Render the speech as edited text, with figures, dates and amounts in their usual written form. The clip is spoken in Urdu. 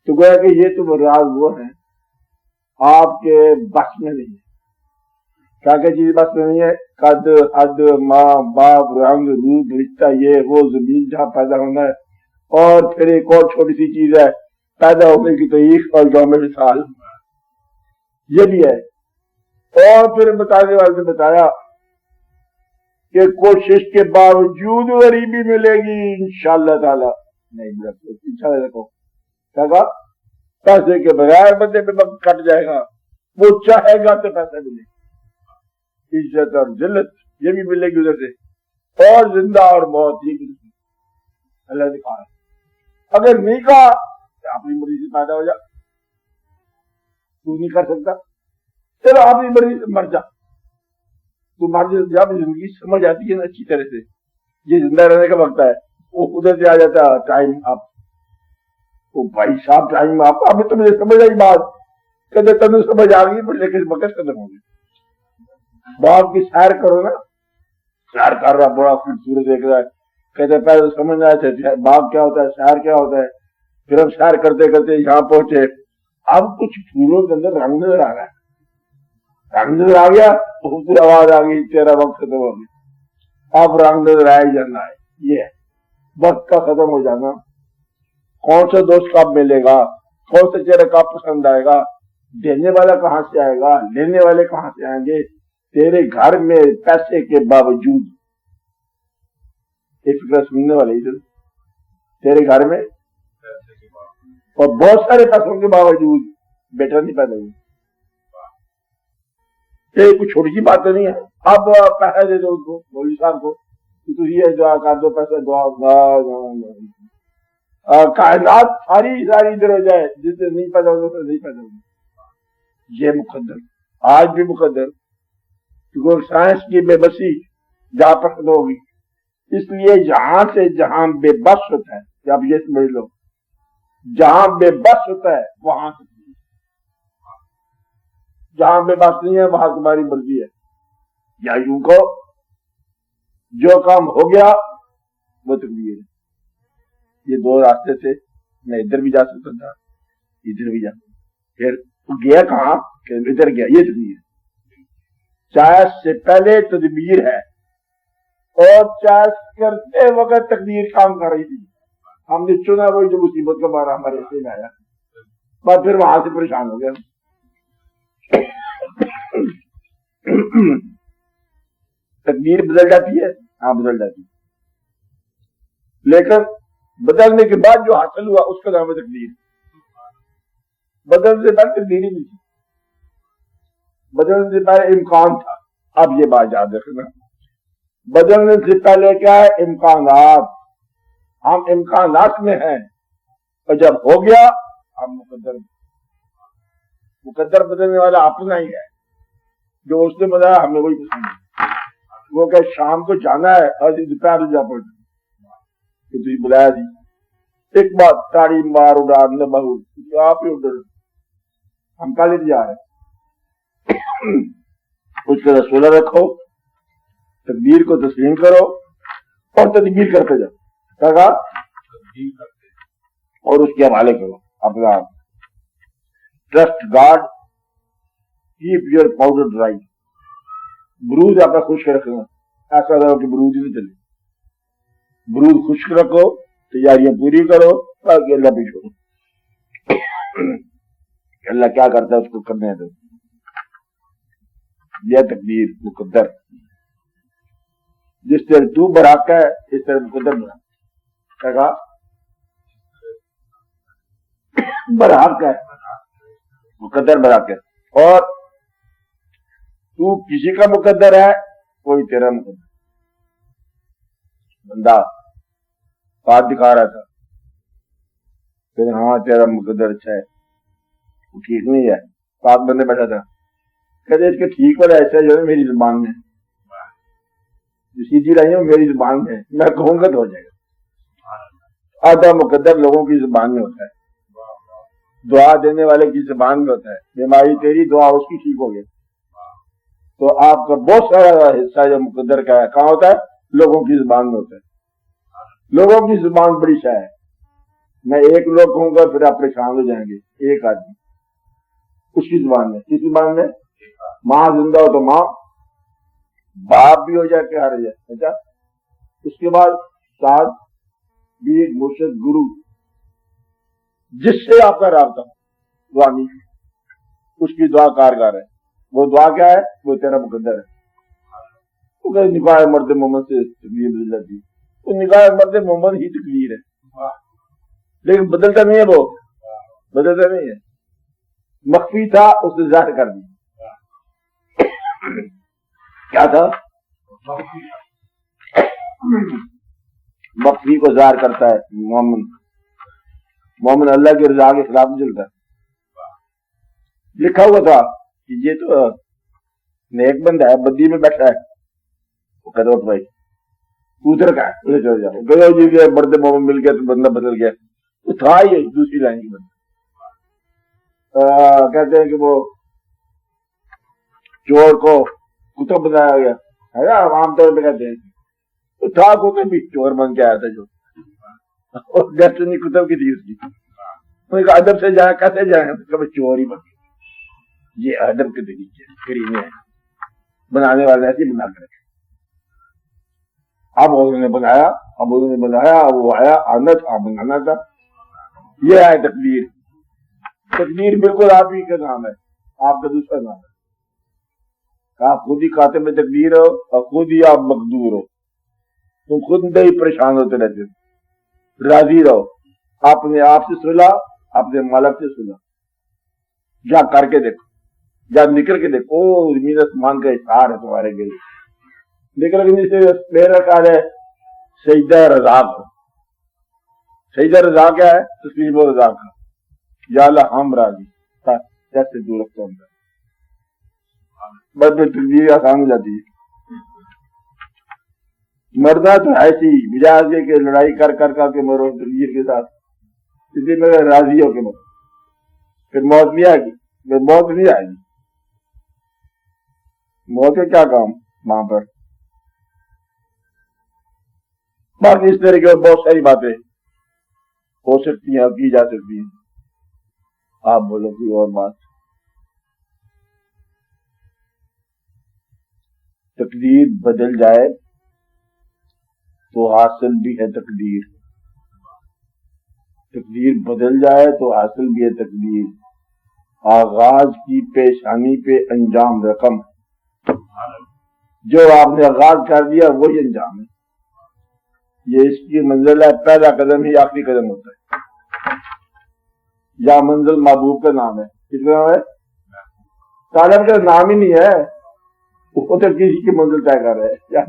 تو گویا کہ یہ تو راز وہ ہیں آپ کے بس میں نہیں ہے. کیا کیا چیز بس میں نہیں ہے؟ قد، حد، ماں، باپ، رنگ، روپ، رشتہ، یہ وہ، زمین جہاں پیدا ہونا ہے، اور پھر ایک اور چھوٹی سی چیز ہے پیدا ہونے کی تاریخ اور یوم وصال، یہ بھی ہے. اور پھر بتانے والے نے بتایا کہ کوشش کے باوجود غریبی ملے گی انشاءاللہ تعالی. نہیں انشاءاللہ رکھو، کیا کہا؟ پیسے کے بغیر بندے پہ وقت کٹ جائے گا، وہ چاہے گا تو پیسہ ملے گا، عزت اور ذلت یہ بھی ملے گی ادھر سے، اور زندہ اور موت یہ بھی اللہ نے کہا. اگر نہیں کہا تو اپنی مرضی سے پیدا ہو جا، تو نہیں کر سکتا، چلو اپنی مرضی سے مر جا. تو مر جب زندگی سمجھ آتی ہے نا اچھی طرح سے، یہ زندہ رہنے کا وقت ہے، وہ ادھر سے آ جاتا ہے ٹائم اپ. تو بھائی صاحب ٹائم اپ، ابھی تو مجھے سمجھ آئی بات، کہتے تمہیں سمجھ آ گئی پر لیکن وقت ختم ہو گئی. باغ کی سیر کرو نا، سیر کر رہا بڑا خوبصورت دیکھ رہا ہے، کہتے پہلے سمجھ نہ آئے باغ کیا ہوتا ہے، سیر کیا ہوتا ہے. پھر ہم سیر کرتے کرتے یہاں پہنچے، اب کچھ پھولوں کے اندر رنگ نظر آ رہا ہے، رنگ نظر آ گیا تو خوبصورت آواز آ گئی تیرا وقت ختم ہو گیا. اب رنگ نظر آیا ہی جانا ہے، یہ ہے وقت کا ختم ہو جانا. کون سا دوست کب ملے گا، کون سا چہرہ کب پسند آئے گا، دینے والا کہاں سے آئے گا، لینے والے کہاں سے آئیں گے. تیرے گھر میں پیسے کے باوجود، ایک فکر سننے والے ادھر، تیرے گھر میں اور بہت سارے پیسوں کے باوجود بیٹا نہیں پیدا ہوئی. یہ کوئی چھوٹی سی بات تو نہیں ہے. اب پیسہ دے دو اس کو، مولوی صاحب کو، تو یہ دعا کر دو، پیسہ دعا کائنات ساری ادھر ہو جائے، جس سے نہیں پیدا ہوگا نہیں پیدا ہوگا. یہ مقدر آج بھی مقدر، کیونکہ سائنس کی بے بسی جہاں پر ختم ہوگی. اس لیے یہاں سے جہاں بے بس ہوتا ہے، آپ یہ سمجھ لو، جہاں بے بس ہوتا ہے وہاں سے، جہاں بے بس نہیں ہے وہاں تمہاری مرضی ہے. یا یوں کو جو کام ہو گیا وہ تقدیر ہے. یہ دو راستے سے میں ادھر بھی جا سکتا تھا، ادھر بھی جا سکتا، پھر گیا کہاں کہ ادھر گیا. یہ تقدیر ہے. چاہے سے پہلے تدبیر ہے، اور چاہے کرتے وقت تقدیر کام کر رہی تھی. ہم نے چنا وہی جو مصیبت کا مارا ہمارے حصے میں آیا، بس پھر وہاں سے پریشان ہو گیا. تقدیر بدل جاتی ہے، ہاں بدل جاتی ہے، لیکن بدلنے کے بعد جو حاصل ہوا اس کا نام ہے تقدیر. بدلنے سے پہلے تقدیر ہی نہیں تھی، بدلنے سے پہلے امکان تھا. اب یہ بات یاد رکھنا، بدلنے سے پہلے کیا ہے؟ امکانات. ہم امکانات میں ہیں، اور جب ہو گیا ہم مقدر بدلنے والا اپنا ہی ہے. جو اس نے بتایا ہمیں وہی پسند ہے. وہ کہ شام کو جانا ہے اور دوپہر جا پڑ کہ تجھے بلایا تھی، ایک بات تاڑی مار اڑا نہ بہو آپ ہی اڈر، ہم پہلے جا رہے ہیں. اس کا رسولہ رکھو، تقدیر کو تسلیم کرو اور تدبیر کرتے جاؤ. کہا اور اس کے حوالے کرو اپنا. Trust God, keep your powder dry. برود آپ کا خشک رکھنا، ایسا رہو کہ برود ہی نہیں چلے. برود خشک رکھو، تیاریاں پوری کرو، باقی اللہ پہ چھوڑو. اللہ کیا کرتا ہے اس کو کرنے دو. یہ تقدیر مقدر. جس طرح تو برحق ہے اس طرح مقدر برحق. برحق ہے، مقدر برحق ہے. اور تو کسی کا مقدر ہے، کوئی تیرا مقدر. بندہ بات دکھا رہا تھا، پھر ہاں تیرا مقدر اچھا ہے، وہ ٹھیک نہیں ہے. پاک بندے بیٹھا تھا، کہتے اس کے ٹھیک اور ایسا جو ہے میری زبان میں، جو سیدھی رہی ہے میری زبان میں، میں کہوں گا تو ہو جائے گا. آدھا مقدر لوگوں کی زبان میں ہوتا ہے، دعا دینے والے کی زبان میں ہوتا ہے. بیماری تیری، دعا اس کی ٹھیک ہو گئی. تو آپ کا بہت سارا حصہ جو مقدر کا ہے کہاں ہوتا ہے؟ لوگوں کی زبان میں ہوتا ہے. لوگوں کی زبان بڑی شے ہے. میں ایک لوگ کہوں گا پھر آپ پریشان ہو جائیں گے. ایک آدمی اس کی زبان میں, کس زبان میں؟ ماں زندہ ہو تو ماں, باپ بھی ہو جائے کہ ہر جائے. اچھا, اس کے بعد ساتھ بھی مرشد گرو جس سے آپ کا رابطہ روحانی, اس کی دعا کارگر ہے. وہ دعا کیا ہے؟ وہ تیرا مقدر ہے. وہ کہ نکاح مرد محمد سے تقدیر بدل جاتی ہے. تو نکاح مرد محمد ہی تقدیر ہے, لیکن بدلتا نہیں ہے. وہ بدلتا نہیں ہے. مخفی تھا, اس نے ظاہر کر دیا. کیا تھا؟ مخفی کو ظاہر کرتا ہے. مومن اللہ کی رضا کے خلاف نہیں چلتا. لکھا ہوا تھا کہ یہ تو نیک بندہ ہے, بدی میں بیٹھا ہے. وہ کہتا ہے بھائی ادھر کا ہے, چل جاؤ. گیا جی گیا, مرد مومن مل گیا تو بندہ بدل گیا. وہ تھا یہ دوسری لائن کی بندہ. کہتے ہیں کہ وہ چور کو کتب بنایا گیا ہے نا, عام طور پہ کہتے ہیں. تو تھا کتب بھی, چور بن کے آیا تھا جو, اور ڈیسٹنی کتب کی تھی اس کی. ادب سے جائیں, کیسے جائیں, کبھی چور ہی بن گیا. یہ ادب کے طریقے کرینے ہیں, بنانے والے ایسے بنا کر رکھے. اب انہوں نے بنایا, اب وہ آیا, آنا تھا, بنانا تھا. یہ ہے تقدیر. تقدیر بالکل آپ ہی کا نام ہے, آپ کا دوسرا نام ہے. آپ خود ہی کاتب تقدیر ہو اور خود ہی آپ مقدور ہو. تم خود میں ہی پریشان ہوتے رہتے ہو. راضی رہو, اپنے آپ سے صلح, اپنے مالک سے صلح. جا کر کے دیکھو, جا نکل کے دیکھو, زمین آسمان کا اشار ہے تمہارے لیے. نکل کے نیچے میرا کار ہے سجدہ رضا کو. سجدہ رضا کیا ہے؟ تسلیم و رضا کا. یا اللہ ہم راضی, کیسے دور رکھتا ہوں, بس میں تقدیر آسان ہو جاتی ہے. مرنا تو ایسی مزاج ہے کہ لڑائی کر کے مرو تقدیر کے ساتھ, اس لیے میں راضی ہو کے مرو. پھر موت نہیں آئے گی, پھر موت نہیں آئے گی. موت کا کیا کام وہاں پر؟ باقی اس طرح کی بہت ساری باتیں ہو سکتی ہیں, کی جا سکتی ہیں. آپ بولو کوئی اور بات. تقدیر بدل جائے تو حاصل بھی ہے تقدیر. تقدیر بدل جائے تو حاصل بھی ہے تقدیر. آغاز کی پیشانی پہ انجام رقم, جو آپ نے آغاز کر دیا وہی انجام ہے. یہ اس کی منزل ہے, پہلا قدم ہی آخری قدم ہوتا ہے. یا منزل محبوب کا نام ہے. کس کا نام ہے؟ طالب کا نام ہی نہیں ہے, وہ تو کسی کی منزل طے کر رہا ہے.